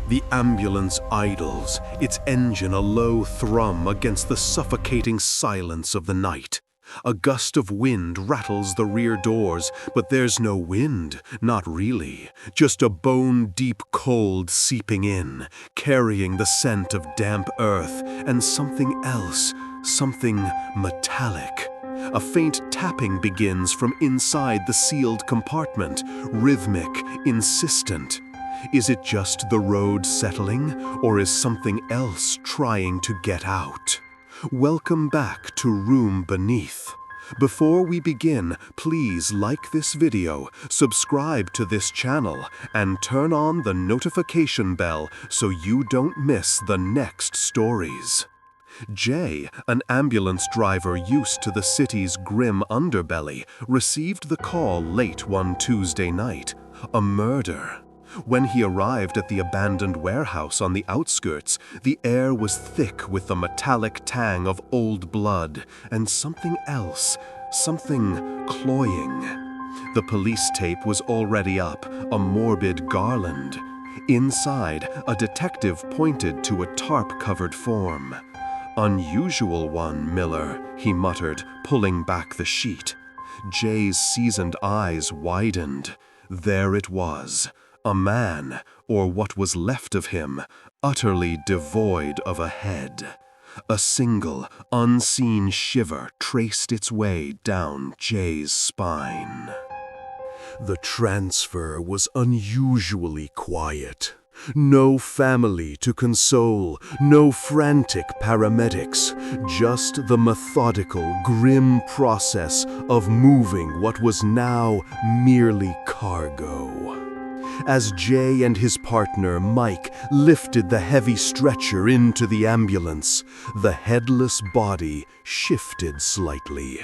The ambulance idles, its engine a low thrum against the suffocating silence of the night. A gust of wind rattles the rear doors, but there's no wind, not really. Just a bone-deep cold seeping in, carrying the scent of damp earth and something else, something metallic. A faint tapping begins from inside the sealed compartment, rhythmic, insistent. Is it just the road settling, or is something else trying to get out? Welcome back to Room Beneath. Before we begin, please like this video, subscribe to this channel, and turn on the notification bell so you don't miss the next stories. Jay, an ambulance driver used to the city's grim underbelly, received the call late one Tuesday night. A murder. When he arrived at the abandoned warehouse on the outskirts, the air was thick with the metallic tang of old blood and something else, something cloying. The police tape was already up, a morbid garland. Inside, a detective pointed to a tarp-covered form. "Unusual one, Miller," he muttered, pulling back the sheet. Jay's seasoned eyes widened. There it was. A man, or what was left of him, utterly devoid of a head. A single, unseen shiver traced its way down Jay's spine. The transfer was unusually quiet. No family to console, no frantic paramedics, just the methodical, grim process of moving what was now merely cargo. As Jay and his partner, Mike, lifted the heavy stretcher into the ambulance, the headless body shifted slightly.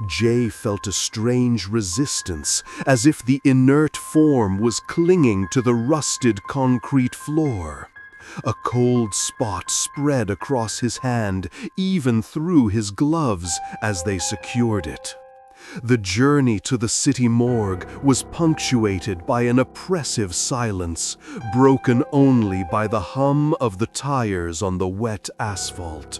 Jay felt a strange resistance, as if the inert form was clinging to the rusted concrete floor. A cold spot spread across his hand, even through his gloves, as they secured it. The journey to the city morgue was punctuated by an oppressive silence, broken only by the hum of the tires on the wet asphalt.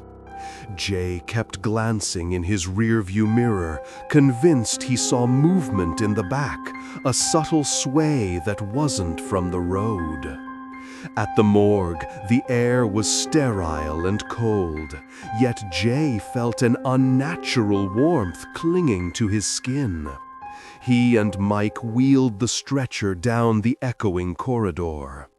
Jay kept glancing in his rearview mirror, convinced he saw movement in the back, a subtle sway that wasn't from the road. At the morgue, the air was sterile and cold, yet Jay felt an unnatural warmth clinging to his skin. He and Mike wheeled the stretcher down the echoing corridor.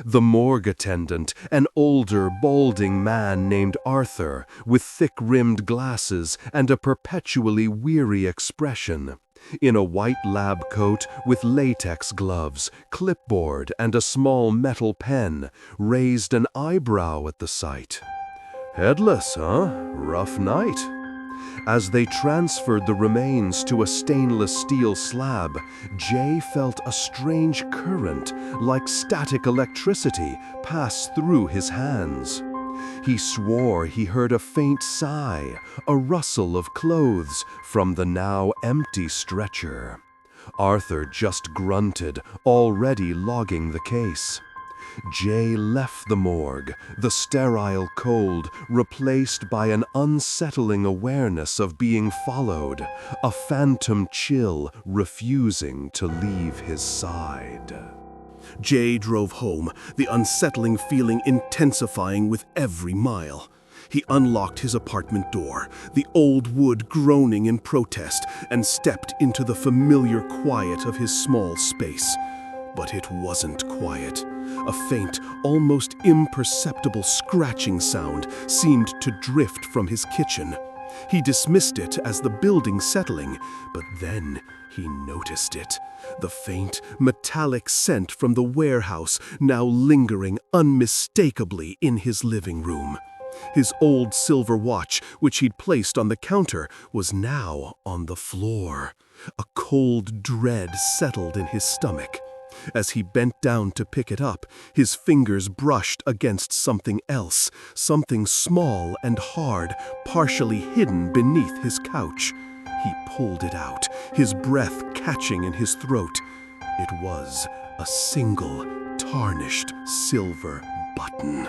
The morgue attendant, an older, balding man named Arthur, with thick-rimmed glasses and a perpetually weary expression, in a white lab coat with latex gloves, clipboard, and a small metal pen, raised an eyebrow at the sight. "Headless, huh? Rough night." As they transferred the remains to a stainless steel slab, Jay felt a strange current, like static electricity, pass through his hands. He swore he heard a faint sigh, a rustle of clothes from the now empty stretcher. Arthur just grunted, already logging the case. Jay left the morgue, the sterile cold replaced by an unsettling awareness of being followed, a phantom chill refusing to leave his side. Jay drove home, the unsettling feeling intensifying with every mile. He unlocked his apartment door, the old wood groaning in protest, and stepped into the familiar quiet of his small space. But it wasn't quiet. A faint, almost imperceptible scratching sound seemed to drift from his kitchen. He dismissed it as the building settling, but then he noticed it. The faint, metallic scent from the warehouse now lingering unmistakably in his living room. His old silver watch, which he'd placed on the counter, was now on the floor. A cold dread settled in his stomach. As he bent down to pick it up, his fingers brushed against something else, something small and hard, partially hidden beneath his couch. He pulled it out, his breath catching in his throat. It was a single, tarnished silver button.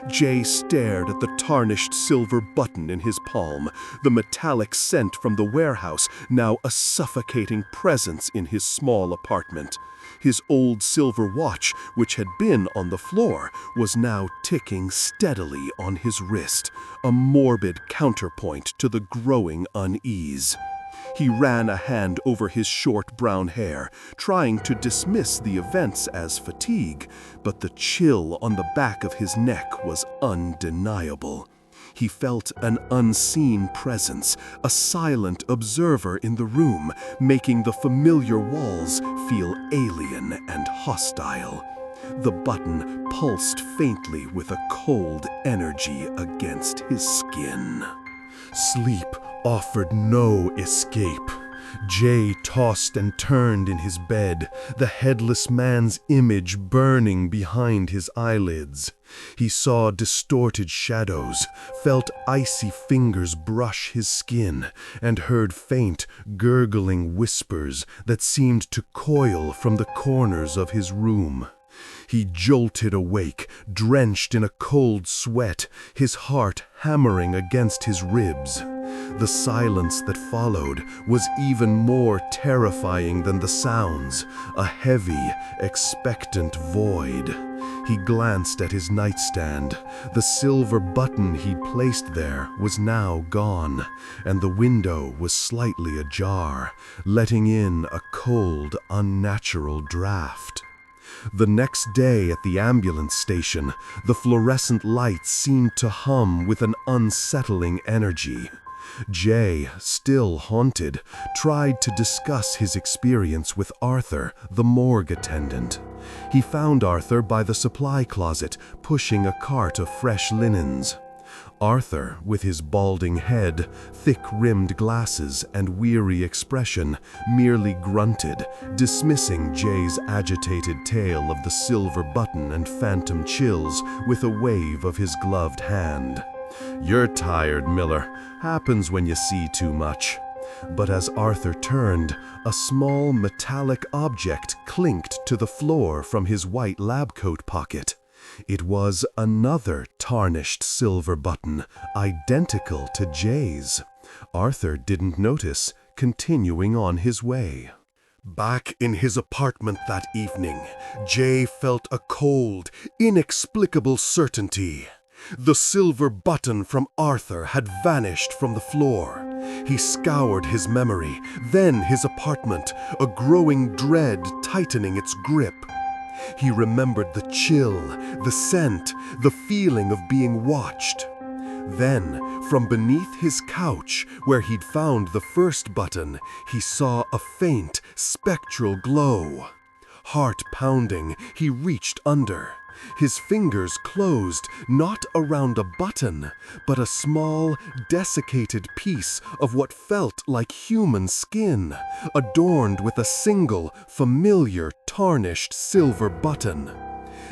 Jay stared at the tarnished silver button in his palm, the metallic scent from the warehouse now a suffocating presence in his small apartment. His old silver watch, which had been on the floor, was now ticking steadily on his wrist, a morbid counterpoint to the growing unease. He ran a hand over his short brown hair, trying to dismiss the events as fatigue, but the chill on the back of his neck was undeniable. He felt an unseen presence, a silent observer in the room, making the familiar walls feel alien and hostile. The button pulsed faintly with a cold energy against his skin. Sleep offered no escape. Jay tossed and turned in his bed, the headless man's image burning behind his eyelids. He saw distorted shadows, felt icy fingers brush his skin, and heard faint, gurgling whispers that seemed to coil from the corners of his room. He jolted awake, drenched in a cold sweat, his heart hammering against his ribs. The silence that followed was even more terrifying than the sounds, a heavy, expectant void. He glanced at his nightstand. The silver button he'd placed there was now gone, and the window was slightly ajar, letting in a cold, unnatural draft. The next day at the ambulance station, the fluorescent lights seemed to hum with an unsettling energy. Jay, still haunted, tried to discuss his experience with Arthur, the morgue attendant. He found Arthur by the supply closet, pushing a cart of fresh linens. Arthur, with his balding head, thick-rimmed glasses, and weary expression, merely grunted, dismissing Jay's agitated tale of the silver button and phantom chills with a wave of his gloved hand. "You're tired, Miller. Happens when you see too much." But as Arthur turned, a small metallic object clinked to the floor from his white lab coat pocket. It was another tarnished silver button, identical to Jay's. Arthur didn't notice, continuing on his way. Back in his apartment that evening, Jay felt a cold, inexplicable certainty. The silver button from Arthur had vanished from the floor. He scoured his memory, then his apartment, a growing dread tightening its grip. He remembered the chill, the scent, the feeling of being watched. Then, from beneath his couch, where he'd found the first button, he saw a faint, spectral glow. Heart pounding, he reached under. His fingers closed not around a button, but a small, desiccated piece of what felt like human skin, adorned with a single, familiar, tarnished silver button.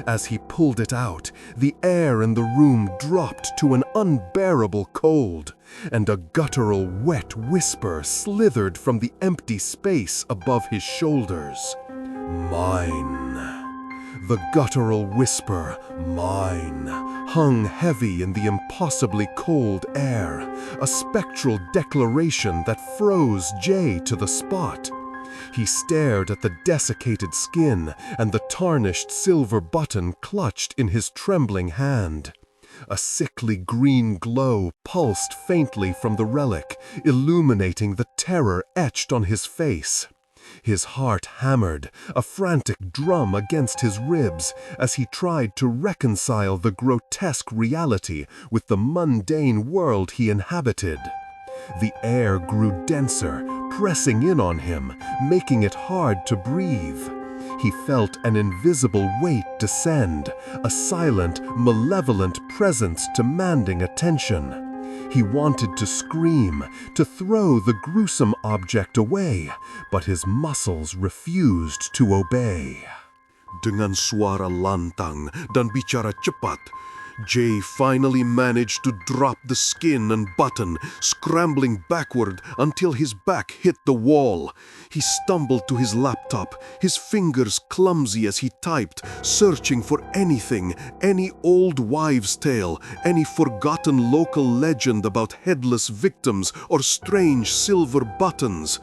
As he pulled it out, the air in the room dropped to an unbearable cold, and a guttural, wet whisper slithered from the empty space above his shoulders. "Mine." The guttural whisper, "mine," hung heavy in the impossibly cold air, a spectral declaration that froze Jay to the spot. He stared at the desiccated skin and the tarnished silver button clutched in his trembling hand. A sickly green glow pulsed faintly from the relic, illuminating the terror etched on his face. His heart hammered, a frantic drum against his ribs, as he tried to reconcile the grotesque reality with the mundane world he inhabited. The air grew denser, pressing in on him, making it hard to breathe. He felt an invisible weight descend, a silent, malevolent presence demanding attention. He wanted to scream, to throw the gruesome object away, but his muscles refused to obey. Dengan suara lantang dan bicara cepat, Jay finally managed to drop the skin and button, scrambling backward until his back hit the wall. He stumbled to his laptop, his fingers clumsy as he typed, searching for anything, any old wives' tale, any forgotten local legend about headless victims or strange silver buttons.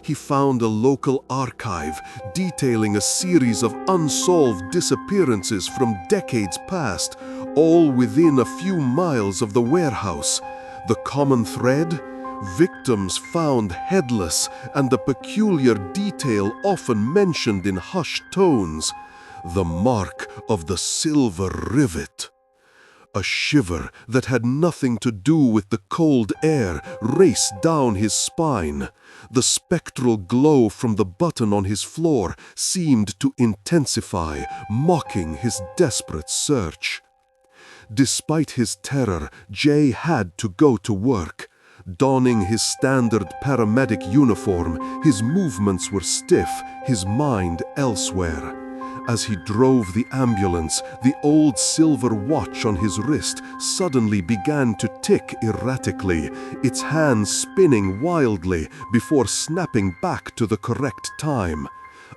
He found a local archive detailing a series of unsolved disappearances from decades past, all within a few miles of the warehouse. The common thread? Victims found headless, and the peculiar detail often mentioned in hushed tones: the mark of the silver rivet. A shiver that had nothing to do with the cold air raced down his spine. The spectral glow from the button on his floor seemed to intensify, mocking his desperate search. Despite his terror, Jay had to go to work. Donning his standard paramedic uniform, his movements were stiff, his mind elsewhere. As he drove the ambulance, the old silver watch on his wrist suddenly began to tick erratically, its hands spinning wildly before snapping back to the correct time.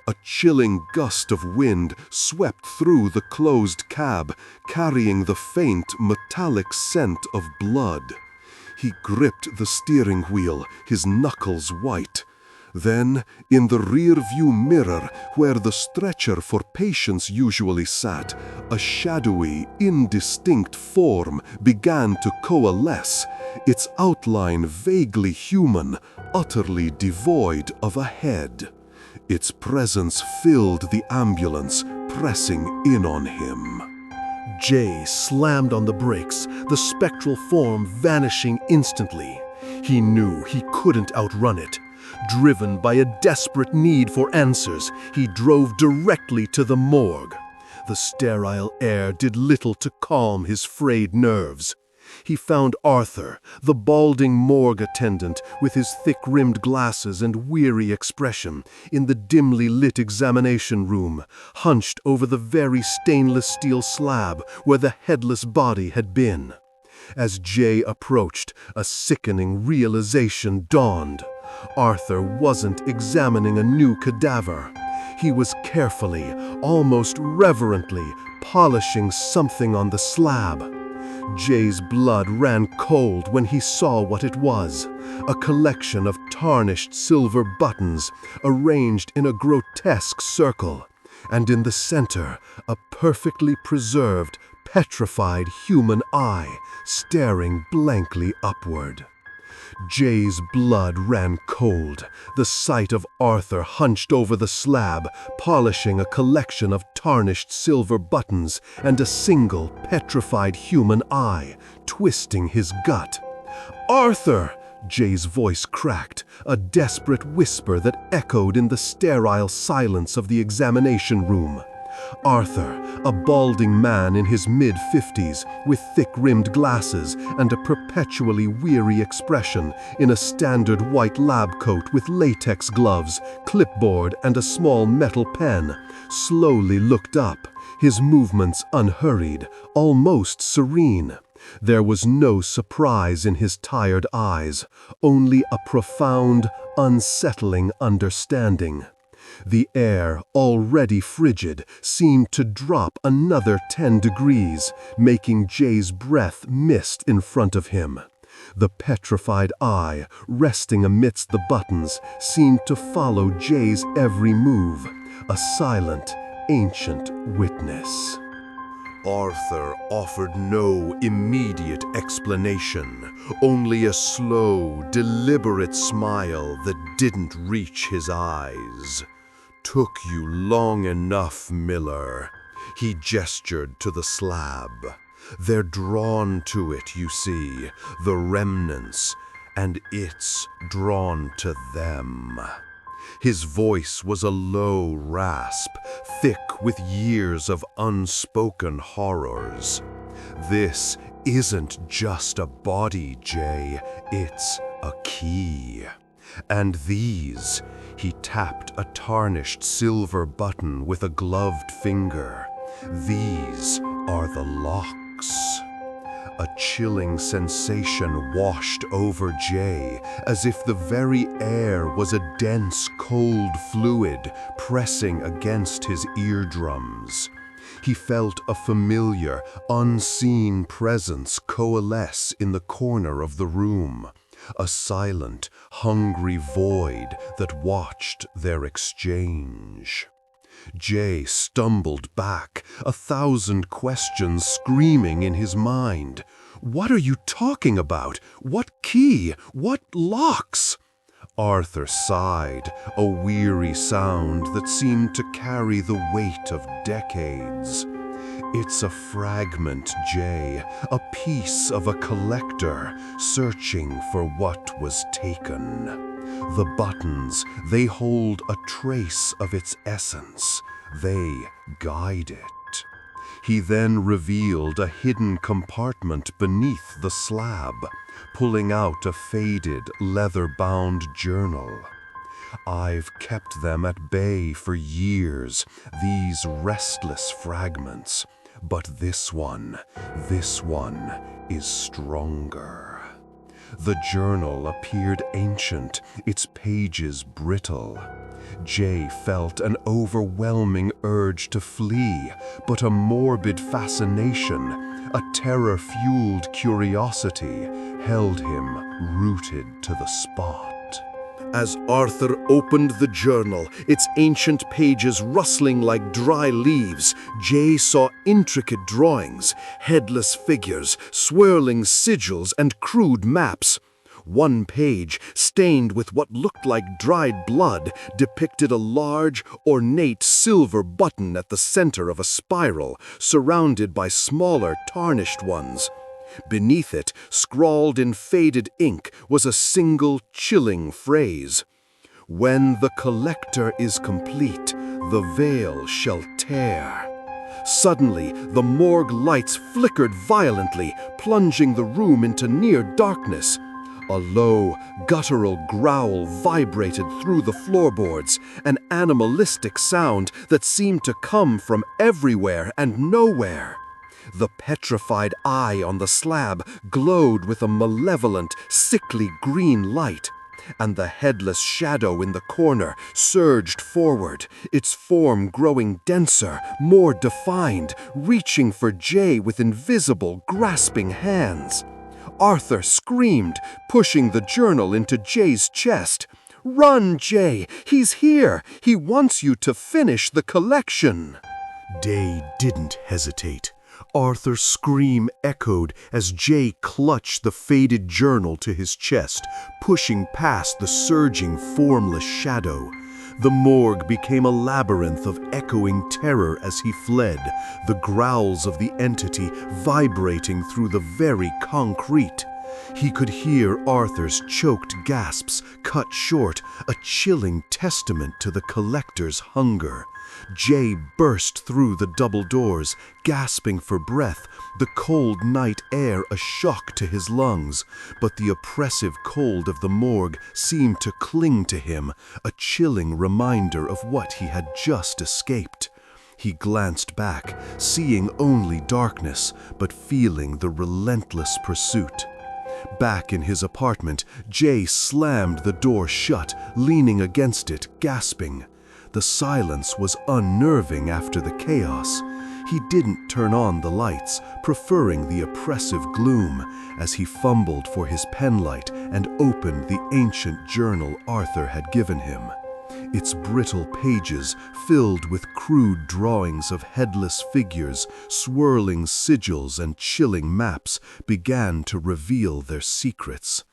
A chilling gust of wind swept through the closed cab, carrying the faint, metallic scent of blood. He gripped the steering wheel, his knuckles white. Then, in the rear-view mirror, where the stretcher for patients usually sat, a shadowy, indistinct form began to coalesce, its outline vaguely human, utterly devoid of a head. Its presence filled the ambulance, pressing in on him. Jay slammed on the brakes, the spectral form vanishing instantly. He knew he couldn't outrun it. Driven by a desperate need for answers, he drove directly to the morgue. The sterile air did little to calm his frayed nerves. He found Arthur, the balding morgue attendant with his thick-rimmed glasses and weary expression, in the dimly lit examination room, hunched over the very stainless steel slab where the headless body had been. As Jay approached, a sickening realization dawned. Arthur wasn't examining a new cadaver. He was carefully, almost reverently, polishing something on the slab. Jay's blood ran cold when he saw what it was, a collection of tarnished silver buttons arranged in a grotesque circle, and in the center, a perfectly preserved, petrified human eye staring blankly upward. Jay's blood ran cold, the sight of Arthur hunched over the slab, polishing a collection of tarnished silver buttons and a single petrified human eye, twisting his gut. "Arthur!" Jay's voice cracked, a desperate whisper that echoed in the sterile silence of the examination room. Arthur, a balding man in his mid-50s, with thick-rimmed glasses and a perpetually weary expression, in a standard white lab coat with latex gloves, clipboard, and a small metal pen, slowly looked up, his movements unhurried, almost serene. There was no surprise in his tired eyes, only a profound, unsettling understanding. The air, already frigid, seemed to drop another 10 degrees, making Jay's breath mist in front of him. The petrified eye, resting amidst the buttons, seemed to follow Jay's every move, a silent, ancient witness. Arthur offered no immediate explanation, only a slow, deliberate smile that didn't reach his eyes. "Took you long enough, Miller." He gestured to the slab. "They're drawn to it, you see, the remnants, and it's drawn to them." His voice was a low rasp, thick with years of unspoken horrors. "This isn't just a body, Jay, it's a key. And these," he tapped a tarnished silver button with a gloved finger, "these are the locks." A chilling sensation washed over Jay, as if the very air was a dense, cold fluid pressing against his eardrums. He felt a familiar, unseen presence coalesce in the corner of the room, a silent, hungry void that watched their exchange. Jay stumbled back, 1,000 questions screaming in his mind. "What are you talking about? What key? What locks?" Arthur sighed, a weary sound that seemed to carry the weight of decades. "It's a fragment, Jay, a piece of a collector searching for what was taken. The buttons, they hold a trace of its essence. They guide it." He then revealed a hidden compartment beneath the slab, pulling out a faded, leather-bound journal. "I've kept them at bay for years, these restless fragments. But this one is stronger." The journal appeared ancient, its pages brittle. Jay felt an overwhelming urge to flee, but a morbid fascination, a terror-fueled curiosity, held him rooted to the spot. As Arthur opened the journal, its ancient pages rustling like dry leaves, Jay saw intricate drawings, headless figures, swirling sigils, and crude maps. One page, stained with what looked like dried blood, depicted a large, ornate silver button at the center of a spiral, surrounded by smaller, tarnished ones. Beneath it, scrawled in faded ink, was a single chilling phrase: "When the collector is complete, the veil shall tear." Suddenly, the morgue lights flickered violently, plunging the room into near darkness. A low, guttural growl vibrated through the floorboards, an animalistic sound that seemed to come from everywhere and nowhere. The petrified eye on the slab glowed with a malevolent, sickly green light, and the headless shadow in the corner surged forward, its form growing denser, more defined, reaching for Jay with invisible, grasping hands. Arthur screamed, pushing the journal into Jay's chest. "Run, Jay! He's here! He wants you to finish the collection!" Day didn't hesitate. Arthur's scream echoed as Jay clutched the faded journal to his chest, pushing past the surging, formless shadow. The morgue became a labyrinth of echoing terror as he fled, the growls of the entity vibrating through the very concrete. He could hear Arthur's choked gasps cut short, a chilling testament to the collector's hunger. Jay burst through the double doors, gasping for breath, the cold night air a shock to his lungs. But the oppressive cold of the morgue seemed to cling to him, a chilling reminder of what he had just escaped. He glanced back, seeing only darkness, but feeling the relentless pursuit. Back in his apartment, Jay slammed the door shut, leaning against it, gasping. The silence was unnerving after the chaos. He didn't turn on the lights, preferring the oppressive gloom, as he fumbled for his penlight and opened the ancient journal Arthur had given him. Its brittle pages, filled with crude drawings of headless figures, swirling sigils and chilling maps, began to reveal their secrets.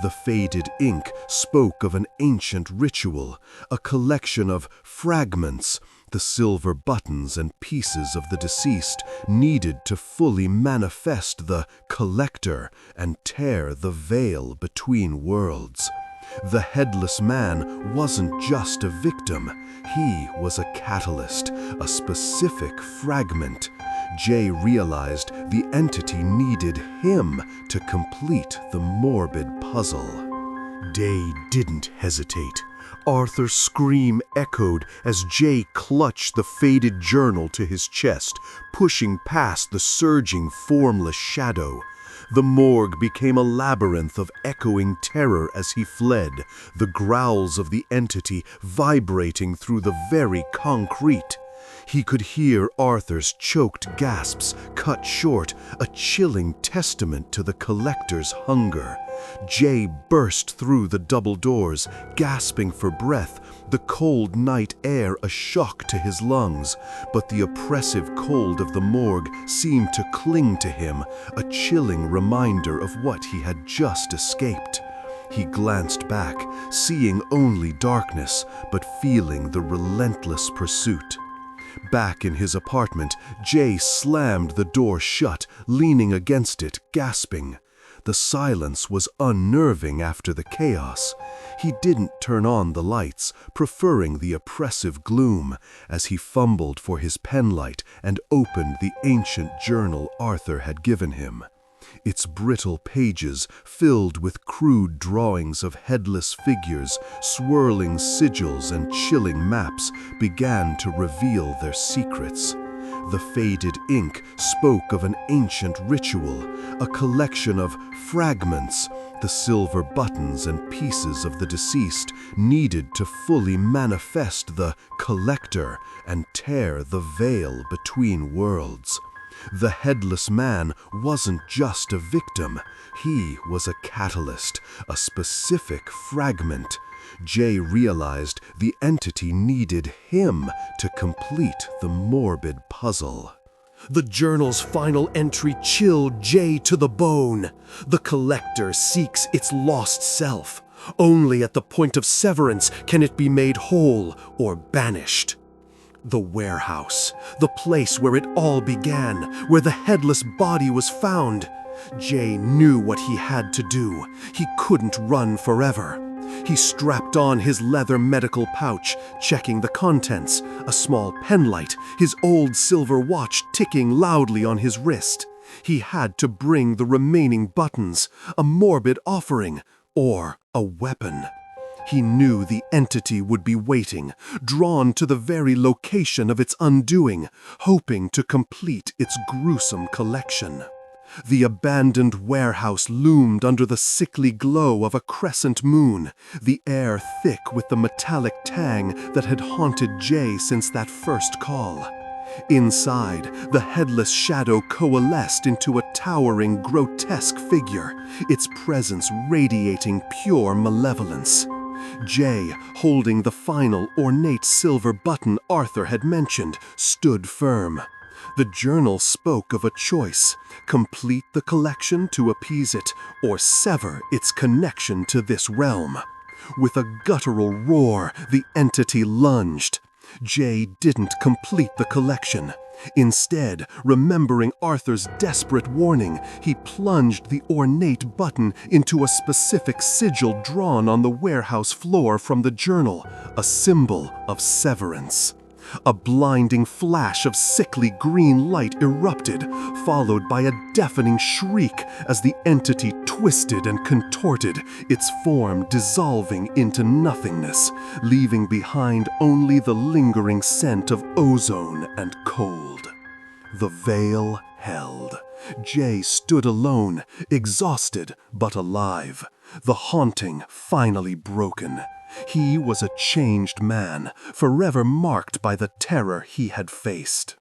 The faded ink spoke of an ancient ritual, a collection of fragments, the silver buttons and pieces of the deceased needed to fully manifest the collector and tear the veil between worlds. The headless man wasn't just a victim, he was a catalyst, a specific fragment. Jay realized the entity needed him to complete the morbid puzzle. Day didn't hesitate. Arthur's scream echoed as Jay clutched the faded journal to his chest, pushing past the surging, formless shadow. The morgue became a labyrinth of echoing terror as he fled, the growls of the entity vibrating through the very concrete. He could hear Arthur's choked gasps cut short, a chilling testament to the collector's hunger. Jay burst through the double doors, gasping for breath, the cold night air a shock to his lungs. But the oppressive cold of the morgue seemed to cling to him, a chilling reminder of what he had just escaped. He glanced back, seeing only darkness, but feeling the relentless pursuit. Back in his apartment, Jay slammed the door shut, leaning against it, gasping. The silence was unnerving after the chaos. He didn't turn on the lights, preferring the oppressive gloom, as he fumbled for his penlight and opened the ancient journal Arthur had given him. Its brittle pages, filled with crude drawings of headless figures, swirling sigils and chilling maps, began to reveal their secrets. The faded ink spoke of an ancient ritual, a collection of fragments, the silver buttons and pieces of the deceased needed to fully manifest the collector and tear the veil between worlds. The headless man wasn't just a victim, he was a catalyst, a specific fragment. Jay realized the entity needed him to complete the morbid puzzle. The journal's final entry chilled Jay to the bone. The collector seeks its lost self. Only at the point of severance can it be made whole or banished. The warehouse, the place where it all began, where the headless body was found. Jay knew what he had to do. He couldn't run forever. He strapped on his leather medical pouch, checking the contents, a small penlight, his old silver watch ticking loudly on his wrist. He had to bring the remaining buttons, a morbid offering, or a weapon. He knew the entity would be waiting, drawn to the very location of its undoing, hoping to complete its gruesome collection. The abandoned warehouse loomed under the sickly glow of a crescent moon, the air thick with the metallic tang that had haunted Jay since that first call. Inside, the headless shadow coalesced into a towering, grotesque figure, its presence radiating pure malevolence. Jay, holding the final ornate silver button Arthur had mentioned, stood firm. The journal spoke of a choice: complete the collection to appease it, or sever its connection to this realm. With a guttural roar, the entity lunged. Jay didn't complete the collection. Instead, remembering Arthur's desperate warning, he plunged the ornate button into a specific sigil drawn on the warehouse floor from the journal, a symbol of severance. A blinding flash of sickly green light erupted, followed by a deafening shriek as the entity twisted and contorted, its form dissolving into nothingness, leaving behind only the lingering scent of ozone and cold. The veil held. Jay stood alone, exhausted but alive, the haunting finally broken. He was a changed man, forever marked by the terror he had faced.